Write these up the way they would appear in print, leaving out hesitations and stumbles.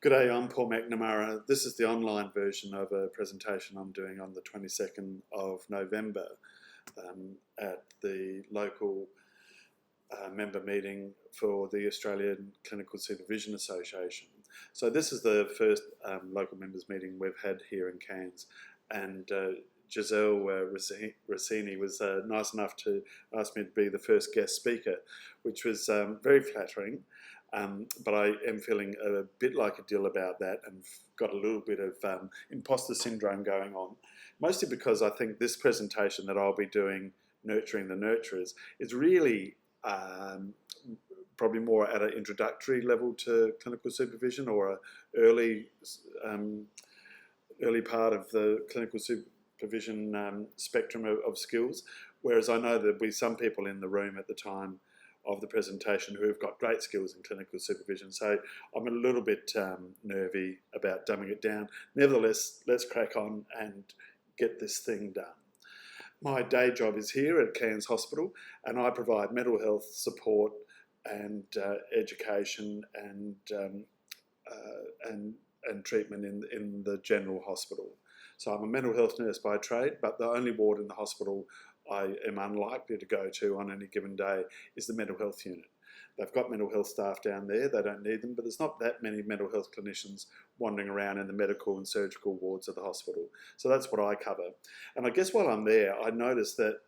G'day, I'm Paul McNamara. This is the online version of a presentation I'm doing on the 22nd of November at the local member meeting for the Australian Clinical Supervision Association. So this is the first local members meeting we've had here in Cairns, and Giselle Rossini was nice enough to ask me to be the first guest speaker, which was very flattering. But I am feeling a bit like a dill about that and got a little bit of imposter syndrome going on, mostly because I think this presentation that I'll be doing, Nurturing the Nurturers, is really probably more at an introductory level to clinical supervision, or an early part of the clinical supervision spectrum of skills, whereas I know there'll be some people in the room at the time of the presentation who have got great skills in clinical supervision. So I'm a little bit nervy about dumbing it down. Nevertheless, let's crack on and get this thing done. My day job is here at Cairns Hospital, and I provide mental health support and education and treatment in the general hospital. So I'm a mental health nurse by trade, but the only ward in the hospital I am unlikely to go to on any given day is the mental health unit. They've got mental health staff down there, they don't need them, but there's not that many mental health clinicians wandering around in the medical and surgical wards of the hospital. So that's what I cover. And I guess while I'm there, I noticed that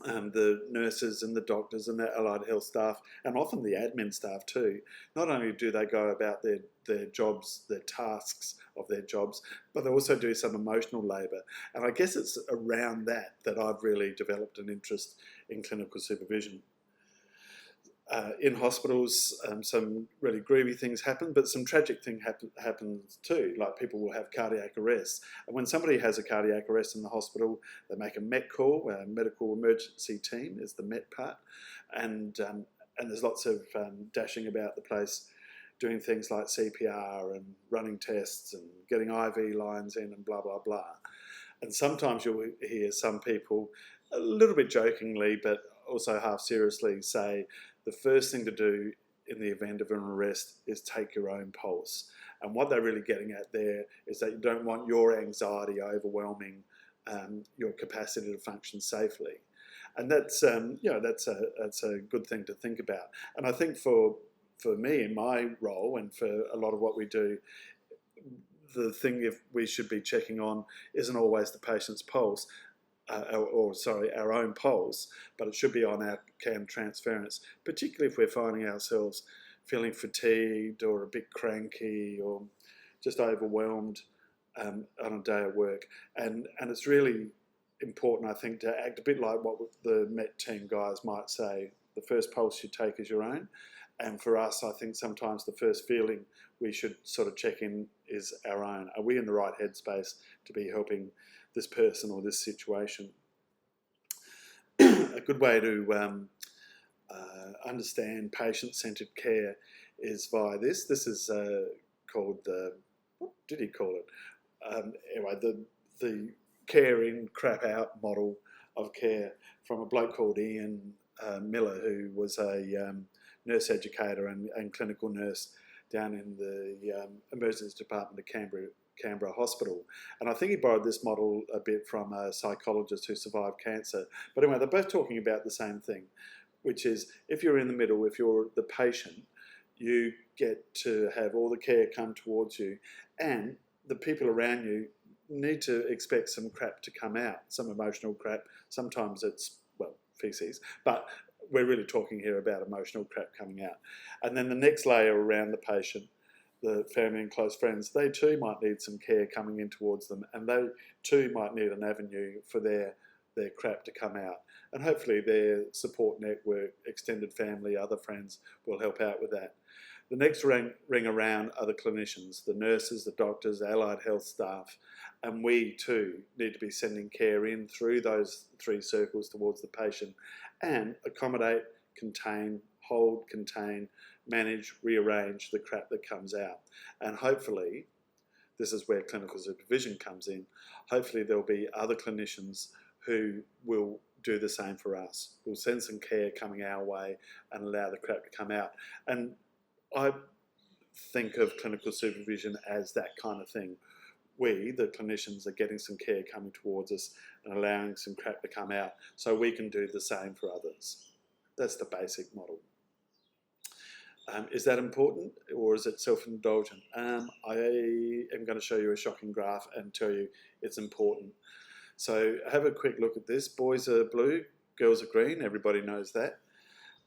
the nurses and the doctors and the allied health staff, and often the admin staff too, not only do they go about their jobs, their tasks of their jobs, but they also do some emotional labour. And I guess it's around that I've really developed an interest in clinical supervision. In hospitals, some really groovy things happen, but some tragic things happen too, like people will have cardiac arrests. And when somebody has a cardiac arrest in the hospital, they make a MET call, a medical emergency team is the MET part, and there's lots of dashing about the place, doing things like CPR and running tests and getting IV lines in and blah, blah, blah. And sometimes you'll hear some people, a little bit jokingly, but also half seriously, say, the first thing to do in the event of an arrest is take your own pulse. And what they're really getting at there is that you don't want your anxiety overwhelming your capacity to function safely. And that's that's a good thing to think about. And I think for me in my role and for a lot of what we do, the thing if we should be checking on isn't always the patient's pulse, our own pulse, but it should be on our CAM transference, particularly if we're finding ourselves feeling fatigued or a bit cranky or just overwhelmed on a day at work. And it's really important, I think, to act a bit like what the MET team guys might say, the first pulse you take is your own. And for us, I think sometimes the first feeling we should sort of check in is our own. Are we in the right headspace to be helping this person or this situation? A good way to understand patient-centred care is via this. This is called the, what did he call it? Anyway, the care in, crap out model of care from a bloke called Ian Miller, who was a nurse educator and clinical nurse down in the emergency department of Canberra Hospital. And I think he borrowed this model a bit from a psychologist who survived cancer. But anyway, they're both talking about the same thing, which is if you're in the middle, if you're the patient, you get to have all the care come towards you, and the people around you need to expect some crap to come out, some emotional crap. Sometimes it's, well, feces, but we're really talking here about emotional crap coming out. And then the next layer around the patient, the family and close friends, they too might need some care coming in towards them, and they too might need an avenue for their crap to come out. And hopefully their support network, extended family, other friends will help out with that. The next ring around are the clinicians, the nurses, the doctors, allied health staff, and we too need to be sending care in through those three circles towards the patient and accommodate, contain, hold, contain, manage, rearrange the crap that comes out. And hopefully, this is where clinical supervision comes in, hopefully there'll be other clinicians who will do the same for us. We'll send some care coming our way and allow the crap to come out. And I think of clinical supervision as that kind of thing. We, the clinicians, are getting some care coming towards us and allowing some crap to come out so we can do the same for others. That's the basic model. Is that important, or is it self-indulgent? I am going to show you a shocking graph and tell you it's important. So have a quick look at this. Boys are blue, girls are green, everybody knows that.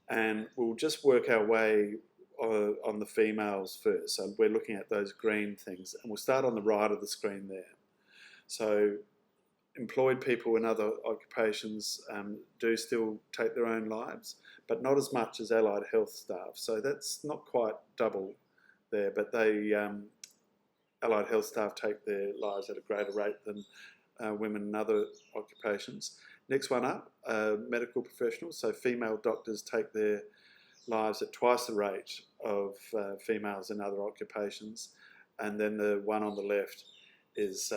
And we'll just work our way on the females first. So we're looking at those green things, and we'll start on the right of the screen there. So employed people in other occupations do still take their own lives, but not as much as allied health staff. So that's not quite double there, but allied health staff take their lives at a greater rate than women in other occupations. Next one up, medical professionals. So female doctors take their lives at twice the rate of females in other occupations. And then the one on the left is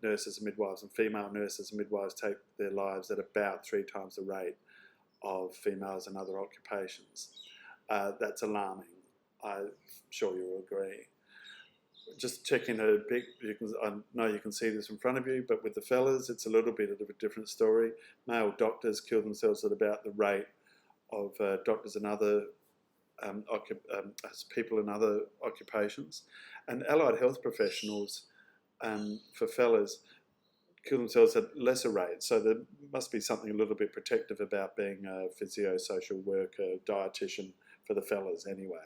nurses and midwives, and female nurses and midwives take their lives at about 3 times the rate of females in other occupations. That's alarming. I'm sure you'll agree. Just checking a bit, I know you can see this in front of you, but with the fellas, it's a little bit of a different story. Male doctors kill themselves at about the rate of doctors and other people in other occupations. And allied health professionals, for fellas, kill themselves at lesser rates. So there must be something a little bit protective about being a physio, social worker, dietitian for the fellas anyway.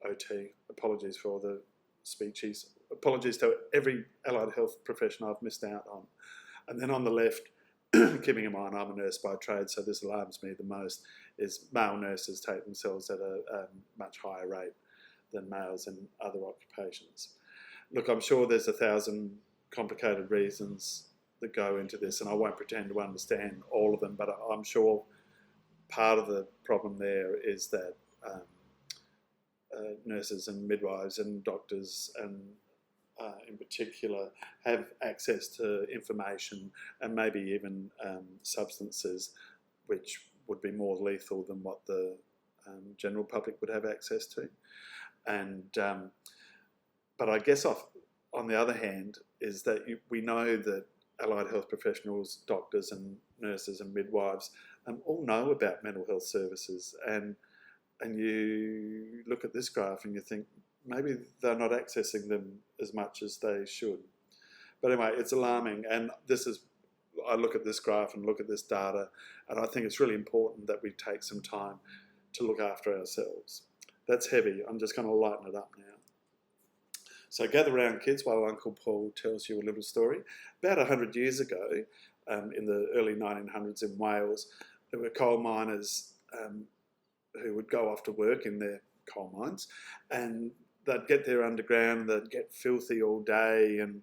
OT, apologies for all the speeches. Apologies to every allied health profession I've missed out on. And then on the left, keeping in mind I'm a nurse by trade, so this alarms me the most, is male nurses take themselves at a much higher rate than males in other occupations. Look, I'm sure there's 1,000 complicated reasons that go into this, and I won't pretend to understand all of them, but I'm sure part of the problem there is that nurses and midwives and doctors and in particular have access to information and maybe even substances which would be more lethal than what the general public would have access to. And but I guess on the other hand is that we know that allied health professionals, doctors and nurses and midwives all know about mental health services, and you look at this graph and you think maybe they're not accessing them as much as they should. But anyway, it's alarming, and I look at this graph and look at this data, and I think it's really important that we take some time to look after ourselves. That's heavy. I'm just going to lighten it up now. So gather round, kids, while Uncle Paul tells you a little story. About 100 years ago, in the early 1900s in Wales, there were coal miners who would go off to work in their coal mines, and they'd get there underground, they'd get filthy all day, and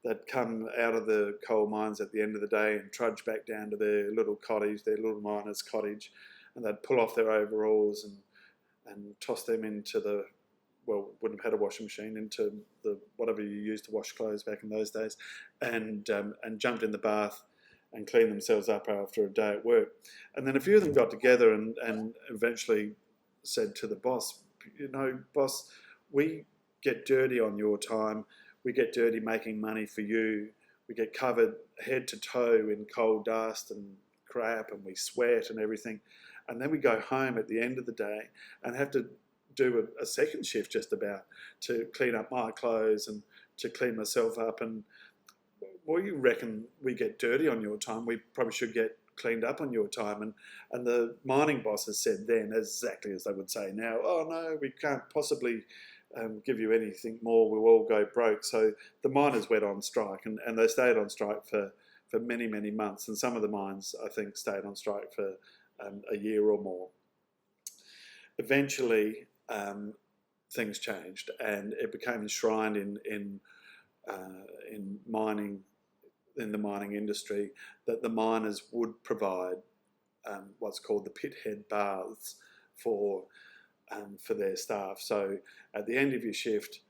they'd come out of the coal mines at the end of the day and trudge back down to their little cottage, their little miner's cottage, and they'd pull off their overalls and toss them into the, well, wouldn't have had a washing machine, into the whatever you used to wash clothes back in those days, and jumped in the bath and cleaned themselves up after a day at work. And then a few of them got together and eventually said to the boss, you know, boss, we get dirty on your time, we get dirty making money for you, we get covered head to toe in coal dust and crap, and we sweat and everything, and then we go home at the end of the day and have to do a second shift just about to clean up my clothes and to clean myself up. And well, you reckon we get dirty on your time, we probably should get cleaned up on your time. And the mining bosses said then, exactly as they would say now, oh no, we can't possibly give you anything more, we'll all go broke. So the miners went on strike, and they stayed on strike for many, many months, and some of the mines, I think, stayed on strike for a year or more. Eventually, things changed, and it became enshrined in mining, in the mining industry, that the miners would provide what's called the pit head baths for their staff. So at the end of your shift,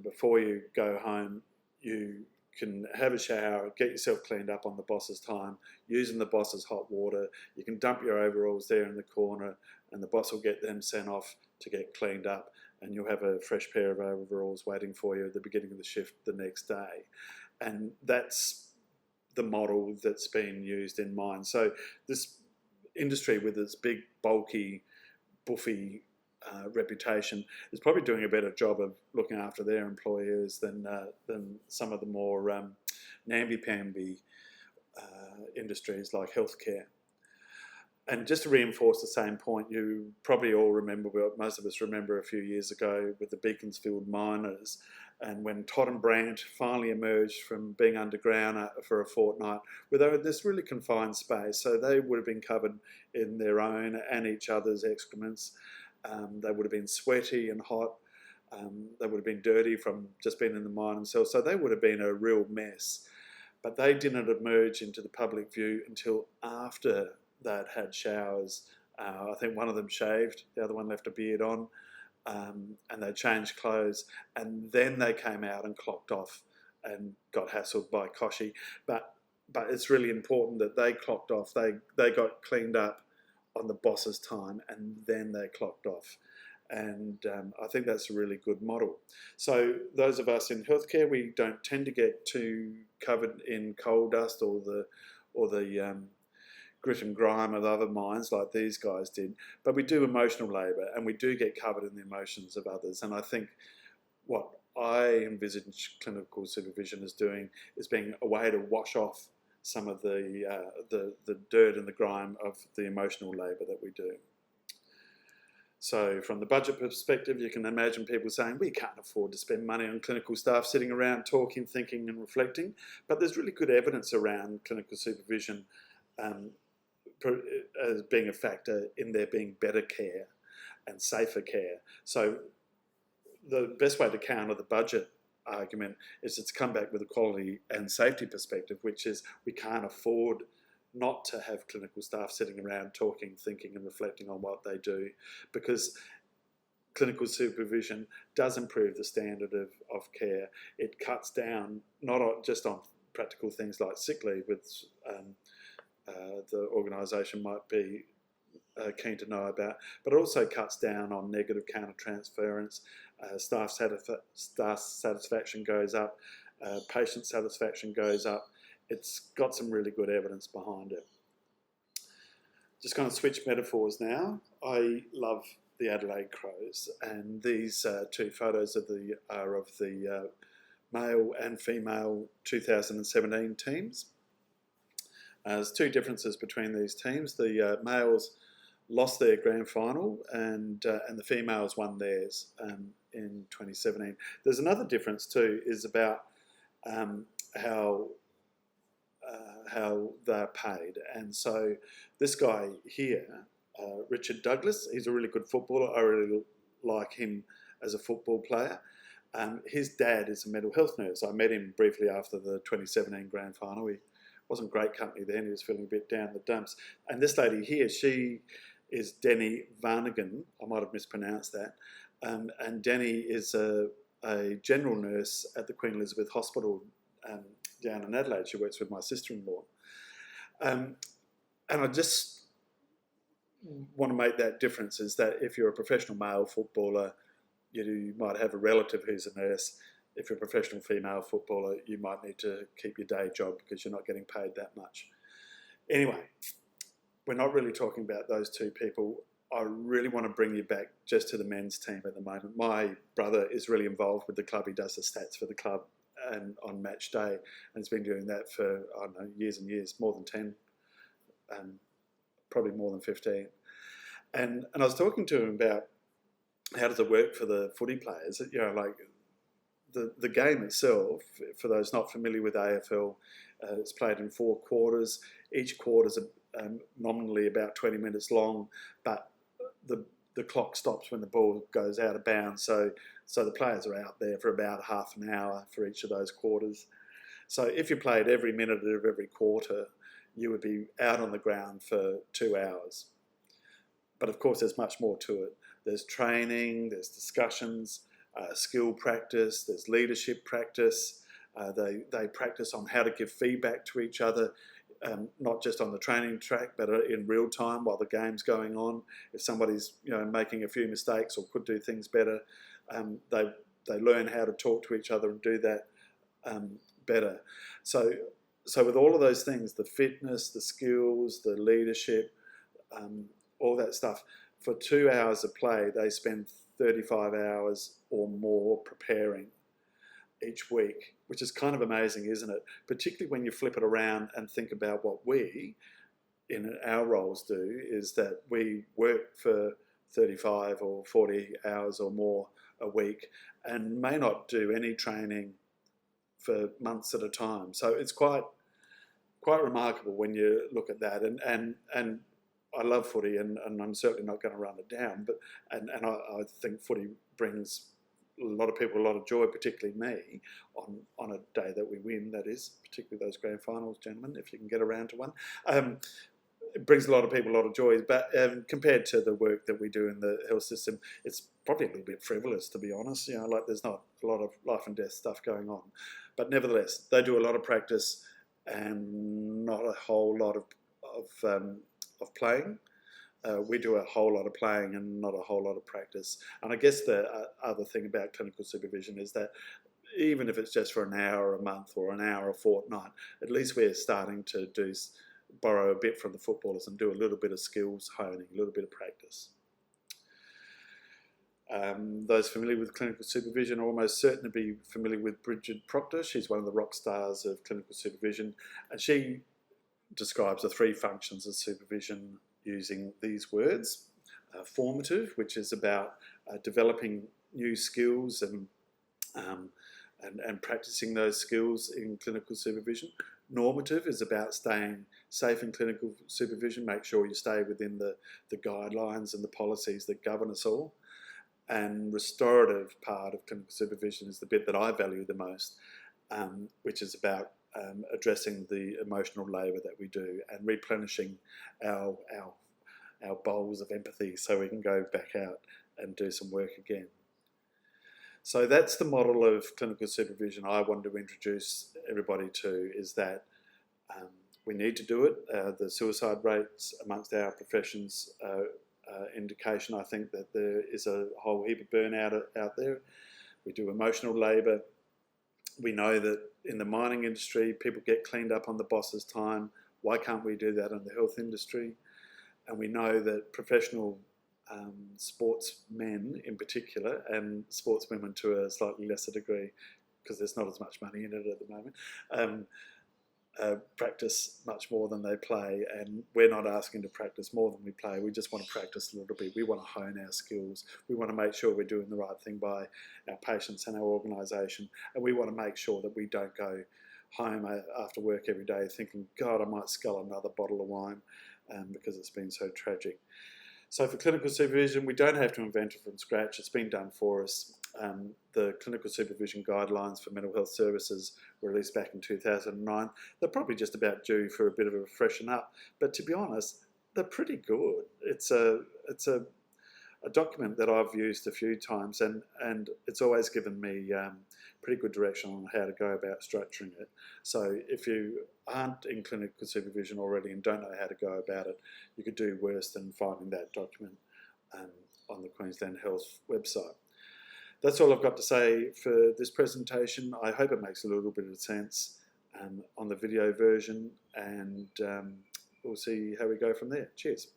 before you go home, you can have a shower, get yourself cleaned up on the boss's time, using the boss's hot water. You can dump your overalls there in the corner and the boss will get them sent off to get cleaned up, and you'll have a fresh pair of overalls waiting for you at the beginning of the shift the next day. And that's the model that's been used in mine. So this industry, with its big, bulky, buffy reputation, is probably doing a better job of looking after their employers than some of the more namby-pamby industries like healthcare. And just to reinforce the same point, you probably all remember, well, most of us remember a few years ago with the Beaconsfield miners, and when Todd and Brandt finally emerged from being underground for a fortnight, where they were in this really confined space, so they would have been covered in their own and each other's excrements. They would have been sweaty and hot. They would have been dirty from just being in the mine themselves, so they would have been a real mess. But they didn't emerge into the public view until after they'd had showers. I think one of them shaved, the other one left a beard on, and they changed clothes, and then they came out and clocked off and got hassled by Koshi. But it's really important that they clocked off. They got cleaned up on the boss's time, and then they clocked off. And I think that's a really good model. So those of us in healthcare, we don't tend to get too covered in coal dust or the grit and grime of other mines like these guys did, but we do emotional labour, and we do get covered in the emotions of others. And I think what I envisage clinical supervision as doing is being a way to wash off some of the dirt and the grime of the emotional labour that we do. So from the budget perspective, you can imagine people saying, we can't afford to spend money on clinical staff sitting around talking, thinking and reflecting. But there's really good evidence around clinical supervision as being a factor in there being better care and safer care. So the best way to counter the budget argument is to come back with a quality and safety perspective, which is we can't afford not to have clinical staff sitting around talking, thinking and reflecting on what they do, because clinical supervision does improve the standard of care. It cuts down not just on practical things like sick leave, which the organisation might be keen to know about, but it also cuts down on negative counter-transference. Staff satisfaction goes up, patient satisfaction goes up. It's got some really good evidence behind it. Just going to switch metaphors now. I love the Adelaide Crows, and these two photos are of the male and female 2017 teams. There's two differences between these teams. The males lost their grand final, and the females won theirs in 2017. There's another difference too, is about how they're paid. And so this guy here, Richard Douglas, he's a really good footballer. I really like him as a football player. His dad is a mental health nurse. I met him briefly after the 2017 grand final. He wasn't great company then. He was feeling a bit down the dumps. And this lady here, she is Denny Varnigan. I might have mispronounced that. And Denny is a general nurse at the Queen Elizabeth Hospital down in Adelaide. She works with my sister-in-law. And I just want to make that difference, is that if you're a professional male footballer, you might have a relative who's a nurse. If you're a professional female footballer, you might need to keep your day job because you're not getting paid that much. Anyway, we're not really talking about those two people. I really want to bring you back just to the men's team at the moment. My brother is really involved with the club. He does the stats for the club and on match day, and he's been doing that for, I don't know, years and years, more than 10, probably more than 15. And I was talking to him about how does it work for the footy players. You know, like the game itself, for those not familiar with AFL, it's played in 4 quarters. Each quarter's nominally about 20 minutes long, but the clock stops when the ball goes out of bounds. So the players are out there for about half an hour for each of those quarters. So if you played every minute of every quarter, you would be out on the ground for 2 hours. But of course, there's much more to it. There's training, there's discussions, skill practice, there's leadership practice, They practice on how to give feedback to each other, not just on the training track, but in real time while the game's going on. If somebody's making a few mistakes or could do things better, they learn how to talk to each other and do that better. So with all of those things, the fitness, the skills, the leadership, all that stuff, for 2 hours of play, they spend 35 hours or more preparing each week, which is kind of amazing, isn't it? Particularly when you flip it around and think about what we, in our roles, do, is that we work for 35 or 40 hours or more a week and may not do any training for months at a time. So it's quite remarkable when you look at that. And I love footy, and I'm certainly not going to run it down. But I think footy brings a lot of people a lot of joy, particularly me, on a day that we win. That is, particularly those grand finals, gentlemen, if you can get around to one. It brings a lot of people a lot of joy. But compared to the work that we do in the health system, it's probably a little bit frivolous, to be honest. Like there's not a lot of life and death stuff going on. But nevertheless, they do a lot of practice and not a whole lot of playing. We do a whole lot of playing and not a whole lot of practice. And I guess the other thing about clinical supervision is that even if it's just for an hour a month or an hour a fortnight, at least we're starting to borrow a bit from the footballers and do a little bit of skills honing, a little bit of practice. Those familiar with clinical supervision are almost certain to be familiar with Bridget Proctor. She's one of the rock stars of clinical supervision, and she describes the 3 functions of supervision using these words. Formative, which is about developing new skills and practicing those skills in clinical supervision. Normative is about staying safe in clinical supervision, make sure you stay within the guidelines and the policies that govern us all. And restorative part of clinical supervision is the bit that I value the most, which is about addressing the emotional labour that we do and replenishing our bowls of empathy so we can go back out and do some work again. So that's the model of clinical supervision I wanted to introduce everybody to, is that we need to do it. The suicide rates amongst our professions indication, I think, that there is a whole heap of burnout out there. We do emotional labour. We know that in the mining industry, people get cleaned up on the boss's time. Why can't we do that in the health industry? And we know that professional sportsmen in particular, and sportswomen to a slightly lesser degree, because there's not as much money in it at the moment, practice much more than they play. And we're not asking to practice more than we play. We just want to practice a little bit. We want to hone our skills. We want to make sure we're doing the right thing by our patients and our organisation. And we want to make sure that we don't go home after work every day thinking, God, I might scull another bottle of wine because it's been so tragic. So for clinical supervision, we don't have to invent it from scratch. It's been done for us. The clinical supervision guidelines for mental health services were released back in 2009. They're probably just about due for a bit of a freshen up, but to be honest, they're pretty good. It's a document that I've used a few times, and it's always given me pretty good direction on how to go about structuring it. So if you aren't in clinical supervision already and don't know how to go about it, you could do worse than finding that document on the Queensland Health website. That's all I've got to say for this presentation. I hope it makes a little bit of sense on the video version, and we'll see how we go from there. Cheers.